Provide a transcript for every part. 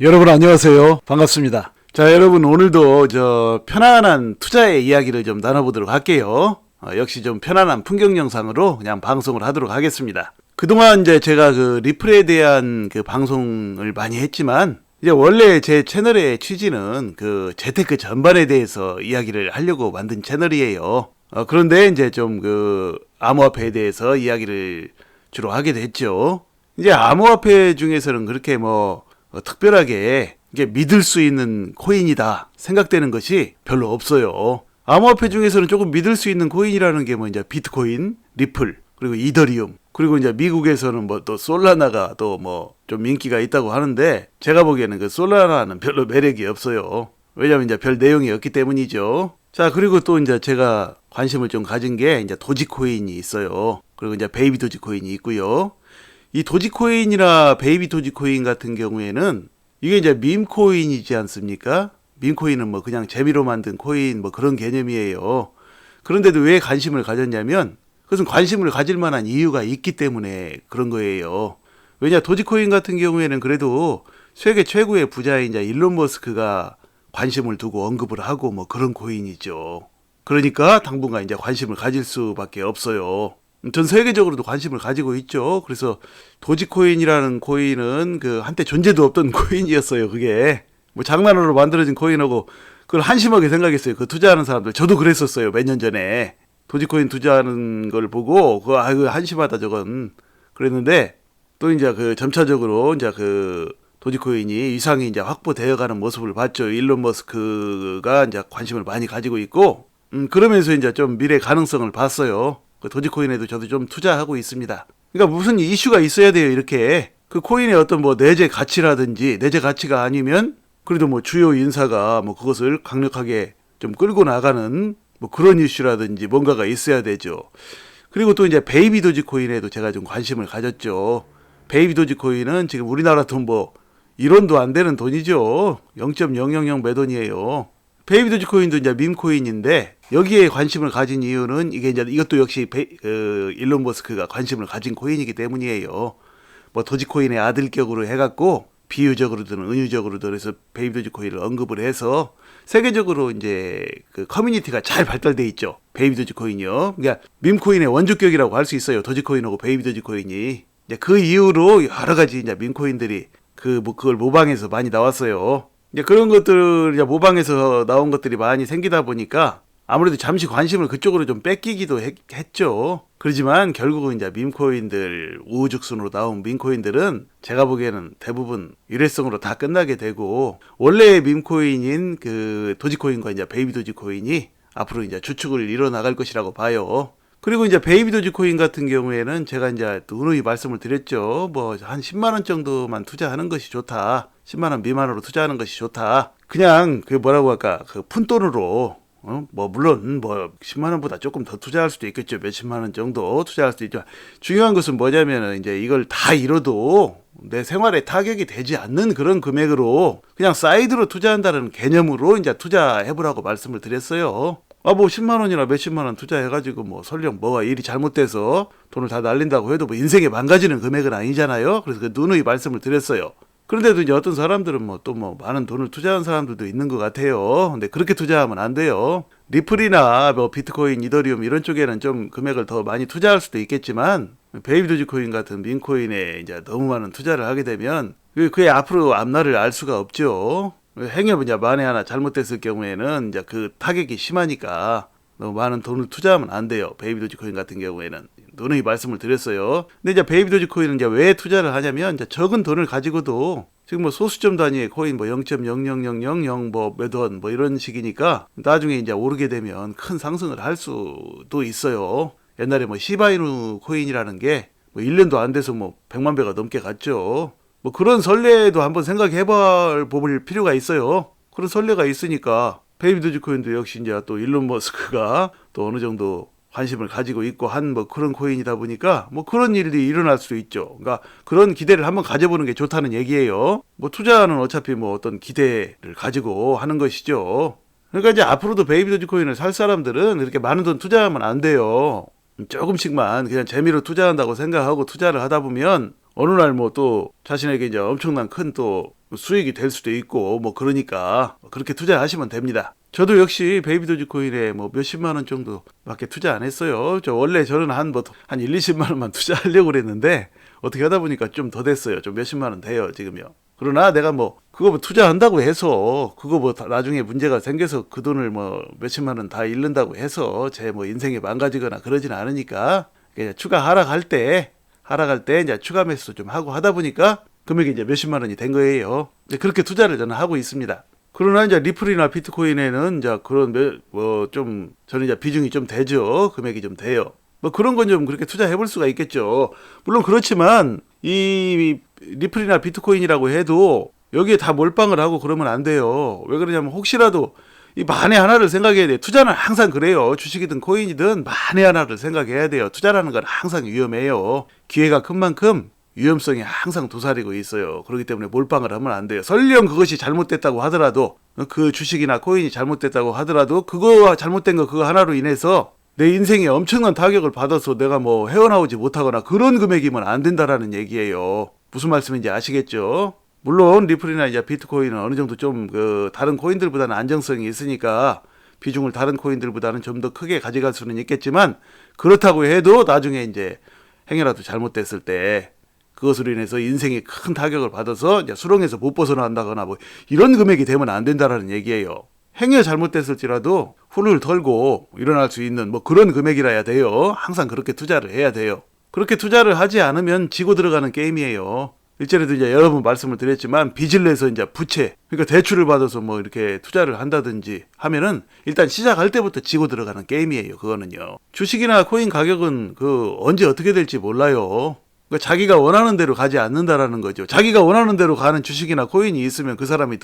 여러분 안녕하세요. 반갑습니다. 자, 여러분 오늘도 편안한 투자의 이야기를 좀 나눠보도록 할게요. 역시 좀 편안한 풍경 영상으로 그냥 방송을 하도록 하겠습니다. 그동안 이제 제가 그 리플에 대한 그 방송을 많이 했지만 이제 원래 제 채널의 취지는 그 재테크 전반에 대해서 이야기를 하려고 만든 채널이에요. 그런데 이제 좀 그 암호화폐에 대해서 이야기를 주로 하게 됐죠. 이제 암호화폐 중에서는 그렇게 특별하게 이게 믿을 수 있는 코인이다 생각되는 것이 별로 없어요. 암호화폐 중에서는 조금 믿을 수 있는 코인이라는 게 이제 비트코인, 리플, 그리고 이더리움, 그리고 이제 미국에서는 또 솔라나가 또 좀 인기가 있다고 하는데 제가 보기에는 그 솔라나는 별로 매력이 없어요. 왜냐면 이제 별 내용이 없기 때문이죠. 자, 그리고 또 이제 제가 관심을 좀 가진 게 이제 도지코인이 있어요. 그리고 이제 베이비 도지코인이 있고요. 이 도지코인이나 베이비 도지코인 같은 경우에는 이게 이제 밈코인이지 않습니까? 밈코인은 그냥 재미로 만든 코인 그런 개념이에요. 그런데도 왜 관심을 가졌냐면 그것은 관심을 가질 만한 이유가 있기 때문에 그런 거예요. 왜냐, 도지코인 같은 경우에는 그래도 세계 최고의 부자인 이제 일론 머스크가 관심을 두고 언급을 하고 그런 코인이죠. 그러니까 당분간 이제 관심을 가질 수밖에 없어요. 전 세계적으로도 관심을 가지고 있죠. 그래서 도지코인이라는 코인은 그 한때 존재도 없던 코인이었어요. 그게 장난으로 만들어진 코인하고 그걸 한심하게 생각했어요. 그 투자하는 사람들. 저도 그랬었어요. 몇 년 전에 도지코인 투자하는 걸 보고 그거 한심하다 저건 그랬는데 또 이제 그 점차적으로 이제 그 도지코인이 위상이 이제 확보되어가는 모습을 봤죠. 일론 머스크가 이제 관심을 많이 가지고 있고 그러면서 이제 좀 미래 가능성을 봤어요. 그 도지코인에도 저도 좀 투자하고 있습니다. 그러니까 무슨 이슈가 있어야 돼요. 이렇게 그 코인의 어떤 내재 가치라든지 내재 가치가 아니면 그래도 주요 인사가 그것을 강력하게 좀 끌고 나가는 그런 이슈라든지 뭔가가 있어야 되죠. 그리고 또 이제 베이비 도지코인에도 제가 좀 관심을 가졌죠. 베이비 도지코인은 지금 우리나라 돈 1원도 안 되는 돈이죠. 0.000 몇 원이에요. 베이비 도지코인도 이제 밈코인인데 여기에 관심을 가진 이유는 이게 이제 이것도 역시 일론 머스크가 관심을 가진 코인이기 때문이에요. 도지코인의 아들격으로 해갖고 비유적으로든 은유적으로든 그래서 베이비 도지코인을 언급을 해서 세계적으로 이제 그 커뮤니티가 잘 발달돼 있죠. 베이비 도지코인이요. 그러니까 밈코인의 원조격이라고 할 수 있어요. 도지코인하고 베이비 도지코인이. 이제 그 이후로 여러 가지 이제 밈코인들이 그걸 모방해서 많이 나왔어요. 이제 그런 것들 이제 모방해서 나온 것들이 많이 생기다 보니까 아무래도 잠시 관심을 그쪽으로 좀 뺏기기도 했죠. 그렇지만 결국은 이제 밈코인들 우후죽순으로 나온 밈코인들은 제가 보기에는 대부분 일회성으로 다 끝나게 되고 원래의 밈코인인 그 도지코인과 이제 베이비 도지코인이 앞으로 이제 주축을 이뤄 나갈 것이라고 봐요. 그리고 이제 베이비 도지코인 같은 경우에는 제가 이제 누누이 말씀을 드렸죠. 한 10만 원 정도만 투자하는 것이 좋다. 10만 원 미만으로 투자하는 것이 좋다. 그냥 그 뭐라고 할까? 그 푼돈으로 물론 10만 원보다 조금 더 투자할 수도 있겠죠. 몇십만 원 정도 투자할 수도 있죠. 중요한 것은 뭐냐면은 이제 이걸 다 잃어도 내 생활에 타격이 되지 않는 그런 금액으로 그냥 사이드로 투자한다는 개념으로 이제 투자해보라고 말씀을 드렸어요. 10만 원이나 몇십만 원 투자해가지고 설령 일이 잘못돼서 돈을 다 날린다고 해도 인생에 망가지는 금액은 아니잖아요. 그래서 그 누누이 말씀을 드렸어요. 그런데도 이제 어떤 사람들은 또 많은 돈을 투자한 사람들도 있는 것 같아요. 근데 그렇게 투자하면 안 돼요. 리플이나 비트코인, 이더리움 이런 쪽에는 좀 금액을 더 많이 투자할 수도 있겠지만 베이비 도지코인 같은 밈코인에 이제 너무 많은 투자를 하게 되면 그의 앞으로 앞날을 알 수가 없죠. 행여 이제 만에 하나 잘못됐을 경우에는 이제 그 타격이 심하니까 너무 많은 돈을 투자하면 안 돼요. 베이비 도지코인 같은 경우에는 누누이 말씀을 드렸어요. 근데 이제 베이비 도지코인은 이제 왜 투자를 하냐면 이제 적은 돈을 가지고도 지금 소수점 단위의 코인 0.00000 몇 원 이런 식이니까 나중에 이제 오르게 되면 큰 상승을 할 수도 있어요. 옛날에 시바이누 코인이라는 게 1년도 안 돼서 100만 배가 넘게 갔죠. 그런 선례도 한번 생각해 볼 필요가 있어요. 그런 선례가 있으니까 베이비 도지코인도 역시 이제 또 일론 머스크가 또 어느 정도 관심을 가지고 있고 한 그런 코인이다 보니까 그런 일이 일어날 수도 있죠. 그러니까 그런 기대를 한번 가져보는 게 좋다는 얘기예요. 투자는 어차피 어떤 기대를 가지고 하는 것이죠. 그러니까 이제 앞으로도 베이비 도지코인을 살 사람들은 이렇게 많은 돈 투자하면 안 돼요. 조금씩만 그냥 재미로 투자한다고 생각하고 투자를 하다 보면 어느 날 또 자신에게 이제 엄청난 큰 또 수익이 될 수도 있고 뭐 그러니까 그렇게 투자하시면 됩니다. 저도 역시 베이비 도지코인에 뭐 몇십만 원 정도밖에 투자 안 했어요. 원래 저는 한 1, 20만 원만 투자하려고 그랬는데 어떻게 하다 보니까 좀 더 됐어요. 좀 몇십만 원 돼요, 지금요. 그러나 내가 뭐 그거 뭐 투자한다고 해서 그거 뭐 나중에 문제가 생겨서 그 돈을 뭐 몇십만 원 다 잃는다고 해서 제 뭐 인생이 망가지거나 그러진 않으니까 그냥 추가 하락할 때 이제 추가 매수 좀 하고 하다 보니까 금액이 이제 몇십만 원이 된 거예요. 이제 그렇게 투자를 저는 하고 있습니다. 그러나 이제 리플이나 비트코인에는 이제 그런 좀 저는 이제 비중이 좀 되죠. 금액이 좀 돼요. 뭐 그런 건 좀 그렇게 투자해 볼 수가 있겠죠. 물론 그렇지만 이 리플이나 비트코인이라고 해도 여기에 다 몰빵을 하고 그러면 안 돼요. 왜 그러냐면 혹시라도 이 만에 하나를 생각해야 돼요. 투자는 항상 그래요. 주식이든 코인이든 만에 하나를 생각해야 돼요. 투자라는 건 항상 위험해요. 기회가 큰 만큼 위험성이 항상 도사리고 있어요. 그렇기 때문에 몰빵을 하면 안 돼요. 설령 그것이 잘못됐다고 하더라도 그 주식이나 코인이 잘못됐다고 하더라도 그거 잘못된 거 그거 하나로 인해서 내 인생에 엄청난 타격을 받아서 내가 뭐 헤어나오지 못하거나 그런 금액이면 안 된다라는 얘기예요. 무슨 말씀인지 아시겠죠? 물론 리플이나 이제 비트코인은 어느 정도 좀 다른 코인들보다는 안정성이 있으니까 비중을 다른 코인들보다는 좀 더 크게 가져갈 수는 있겠지만 그렇다고 해도 나중에 이제 행여라도 잘못됐을 때 그것으로 인해서 인생에 큰 타격을 받아서 이제 수렁에서 못 벗어난다거나 뭐 이런 금액이 되면 안 된다라는 얘기예요. 행여 잘못됐을지라도 훌훌 털고 일어날 수 있는 뭐 그런 금액이라야 돼요. 항상 그렇게 투자를 해야 돼요. 그렇게 투자를 하지 않으면 지고 들어가는 게임이에요. 일전에도 이제 여러 번 말씀을 드렸지만 빚을 내서 이제 부채, 그러니까 대출을 받아서 뭐 이렇게 투자를 한다든지 하면은 일단 시작할 때부터 지고 들어가는 게임이에요. 그거는요. 주식이나 코인 가격은 언제 어떻게 될지 몰라요. 그러니까 자기가 원하는 대로 가지 않는다라는 거죠. 자기가 원하는 대로 가는 주식이나 코인이 있으면 그 사람이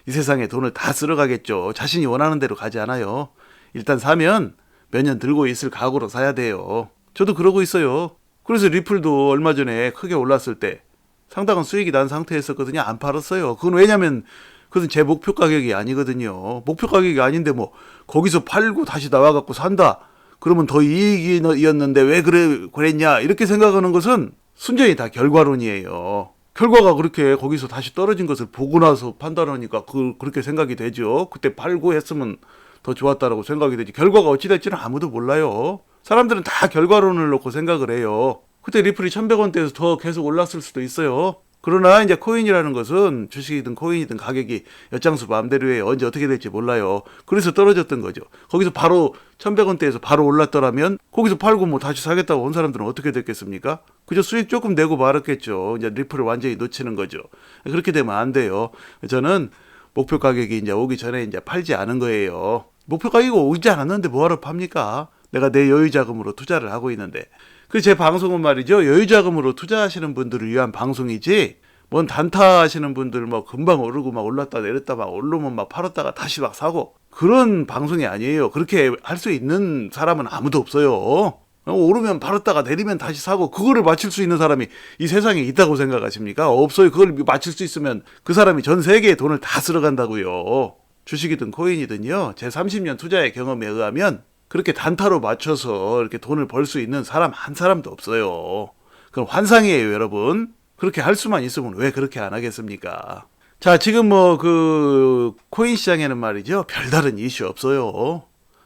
이 세상에 돈을 다 쓸어가겠죠. 자신이 원하는 대로 가지 않아요. 일단 사면 몇 년 들고 있을 각오로 사야 돼요. 저도 그러고 있어요. 그래서 리플도 얼마 전에 크게 올랐을 때 상당한 수익이 난 상태였었거든요. 안 팔았어요. 그건 왜냐면 그것은 제 목표 가격이 아니거든요. 목표 가격이 아닌데 뭐 거기서 팔고 다시 나와갖고 산다. 그러면 더 이익이었는데 왜 그랬냐 이렇게 생각하는 것은 순전히 다 결과론이에요. 결과가 그렇게 거기서 다시 떨어진 것을 보고 나서 판단하니까 그렇게 생각이 되죠. 그때 팔고 했으면 더 좋았다라고 생각이 되지. 결과가 어찌 될지는 아무도 몰라요. 사람들은 다 결과론을 놓고 생각을 해요. 그때 리플이 1100원대에서 더 계속 올랐을 수도 있어요. 그러나 이제 코인이라는 것은 주식이든 코인이든 가격이 엿장수 마음대로에 언제 어떻게 될지 몰라요. 그래서 떨어졌던 거죠. 거기서 바로 1100원대에서 바로 올랐더라면 거기서 팔고 뭐 다시 사겠다고 온 사람들은 어떻게 됐겠습니까? 그저 수익 조금 내고 말았겠죠. 이제 리플을 완전히 놓치는 거죠. 그렇게 되면 안 돼요. 저는 목표 가격이 이제 오기 전에 이제 팔지 않은 거예요. 목표 가격이 오지 않았는데 뭐하러 팝니까? 내가 내 여유 자금으로 투자를 하고 있는데. 제 방송은 말이죠. 여유 자금으로 투자하시는 분들을 위한 방송이지, 뭔 단타 하시는 분들 뭐 금방 오르고 막 올랐다 내렸다 막 오르면 막 팔았다가 다시 막 사고 그런 방송이 아니에요. 그렇게 할 수 있는 사람은 아무도 없어요. 오르면 팔았다가 내리면 다시 사고 그거를 맞출 수 있는 사람이 이 세상에 있다고 생각하십니까? 없어요. 그걸 맞출 수 있으면 그 사람이 전 세계에 돈을 다 쓸어간다고요. 주식이든 코인이든요. 제 30년 투자의 경험에 의하면 그렇게 단타로 맞춰서 이렇게 돈을 벌 수 있는 사람 한 사람도 없어요. 그건 환상이에요, 여러분. 그렇게 할 수만 있으면 왜 그렇게 안 하겠습니까? 자, 지금 코인 시장에는 말이죠. 별다른 이슈 없어요.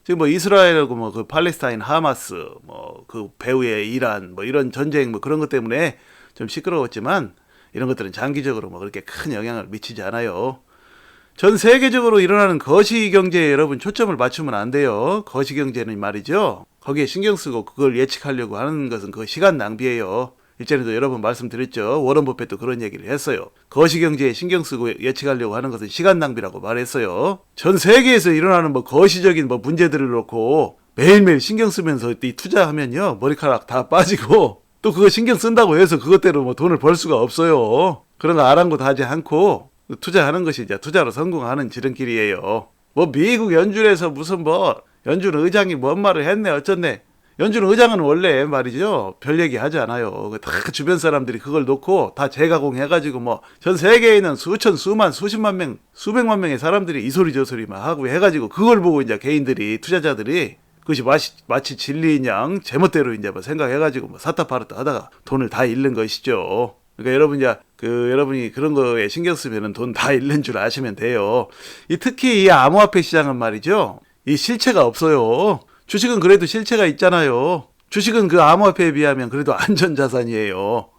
지금 이스라엘하고 팔레스타인 하마스, 배후의 이란, 이런 전쟁, 그런 것 때문에 좀 시끄러웠지만 이런 것들은 장기적으로 그렇게 큰 영향을 미치지 않아요. 전 세계적으로 일어나는 거시경제에 여러분 초점을 맞추면 안 돼요. 거시경제는 말이죠. 거기에 신경 쓰고 그걸 예측하려고 하는 것은 시간 낭비예요. 일전에도 여러 번 말씀드렸죠. 워런 버핏도 그런 얘기를 했어요. 거시경제에 신경 쓰고 예측하려고 하는 것은 시간 낭비라고 말했어요. 전 세계에서 일어나는 거시적인 문제들을 놓고 매일매일 신경 쓰면서 투자하면요. 머리카락 다 빠지고 또 그거 신경 쓴다고 해서 그것대로 돈을 벌 수가 없어요. 그런 거 아랑곳하지 않고 투자하는 것이 이제 투자로 성공하는 지름길이에요. 미국 연준에서 무슨 연준 의장이 뭔 말을 했네 어쩌네. 연준 의장은 원래 말이죠. 별 얘기 하지 않아요. 다 주변 사람들이 그걸 놓고 다 재가공해가지고 전 세계에 있는 수천, 수만, 수십만 명, 수백만 명의 사람들이 이 소리 저 소리 막 하고 해가지고 그걸 보고 이제 개인들이, 투자자들이 그것이 마치 진리인 양 제멋대로 이제 생각해가지고 사타 팔았다 하다가 돈을 다 잃는 것이죠. 그러니까 여러분 이제 여러분이 그런 거에 신경 쓰면은 돈 다 잃는 줄 아시면 돼요. 특히 이 암호화폐 시장은 말이죠. 이 실체가 없어요. 주식은 그래도 실체가 있잖아요. 주식은 그 암호화폐에 비하면 그래도 안전자산이에요.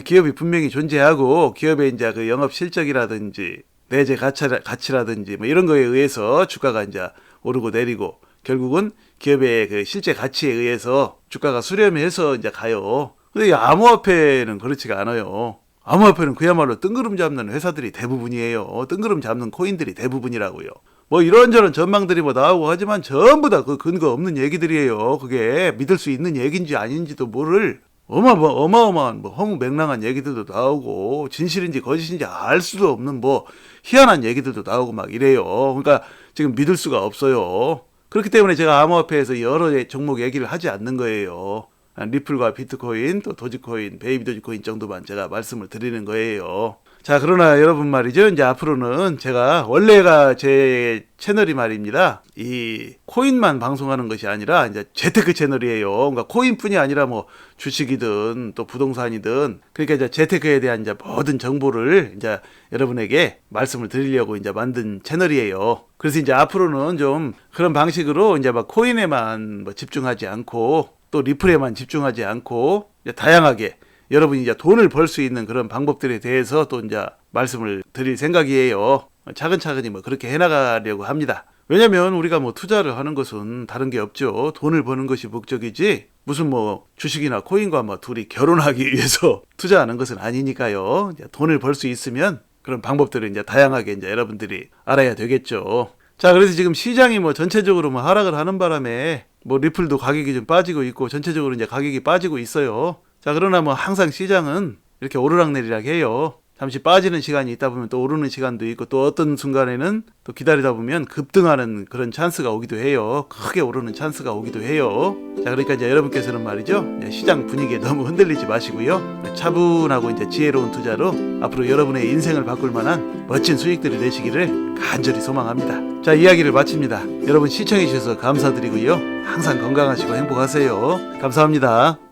기업이 분명히 존재하고 기업의 이제 그 영업 실적이라든지 내재 가치라든지 뭐 이런 거에 의해서 주가가 이제 오르고 내리고 결국은 기업의 그 실제 가치에 의해서 주가가 수렴해서 이제 가요. 근데 이 암호화폐는 그렇지가 않아요. 암호화폐는 그야말로 뜬구름 잡는 회사들이 대부분이에요. 뜬구름 잡는 코인들이 대부분이라고요. 뭐 이런저런 전망들이 뭐 나오고 하지만 전부 다 그 근거 없는 얘기들이에요. 그게 믿을 수 있는 얘기인지 아닌지도 모를 어마어마한 뭐 허무맹랑한 얘기들도 나오고 진실인지 거짓인지 알 수도 없는 뭐 희한한 얘기들도 나오고 막 이래요. 그러니까 지금 믿을 수가 없어요. 그렇기 때문에 제가 암호화폐에서 여러 종목 얘기를 하지 않는 거예요. 리플과 비트코인, 또 도지코인, 베이비 도지코인 정도만 제가 말씀을 드리는 거예요. 자, 그러나 여러분 말이죠. 이제 앞으로는 제가 원래가 제 채널이 말입니다. 이 코인만 방송하는 것이 아니라 이제 재테크 채널이에요. 그러니까 코인뿐이 아니라 뭐 주식이든 또 부동산이든 그러니까 이제 재테크에 대한 이제 모든 정보를 이제 여러분에게 말씀을 드리려고 이제 만든 채널이에요. 그래서 이제 앞으로는 좀 그런 방식으로 이제 막 코인에만 뭐 집중하지 않고 또 리플에만 집중하지 않고 이제 다양하게 여러분이 이제 돈을 벌 수 있는 그런 방법들에 대해서 또 이제 말씀을 드릴 생각이에요. 차근차근히 뭐 그렇게 해나가려고 합니다. 왜냐면 우리가 뭐 투자를 하는 것은 다른 게 없죠. 돈을 버는 것이 목적이지 무슨 뭐 주식이나 코인과 뭐 둘이 결혼하기 위해서 투자하는 것은 아니니까요. 이제 돈을 벌 수 있으면 그런 방법들을 이제 다양하게 이제 여러분들이 알아야 되겠죠. 자, 그래서 지금 시장이 뭐 전체적으로 뭐 하락을 하는 바람에 뭐 리플도 가격이 좀 빠지고 있고 전체적으로 이제 가격이 빠지고 있어요. 자, 그러나 뭐 항상 시장은 이렇게 오르락내리락 해요. 잠시 빠지는 시간이 있다 보면 또 오르는 시간도 있고 또 어떤 순간에는 또 기다리다 보면 급등하는 그런 찬스가 오기도 해요. 크게 오르는 찬스가 오기도 해요. 자, 그러니까 이제 여러분께서는 말이죠. 시장 분위기에 너무 흔들리지 마시고요. 차분하고 이제 지혜로운 투자로 앞으로 여러분의 인생을 바꿀 만한 멋진 수익들을 내시기를 간절히 소망합니다. 자, 이야기를 마칩니다. 여러분 시청해 주셔서 감사드리고요. 항상 건강하시고 행복하세요. 감사합니다.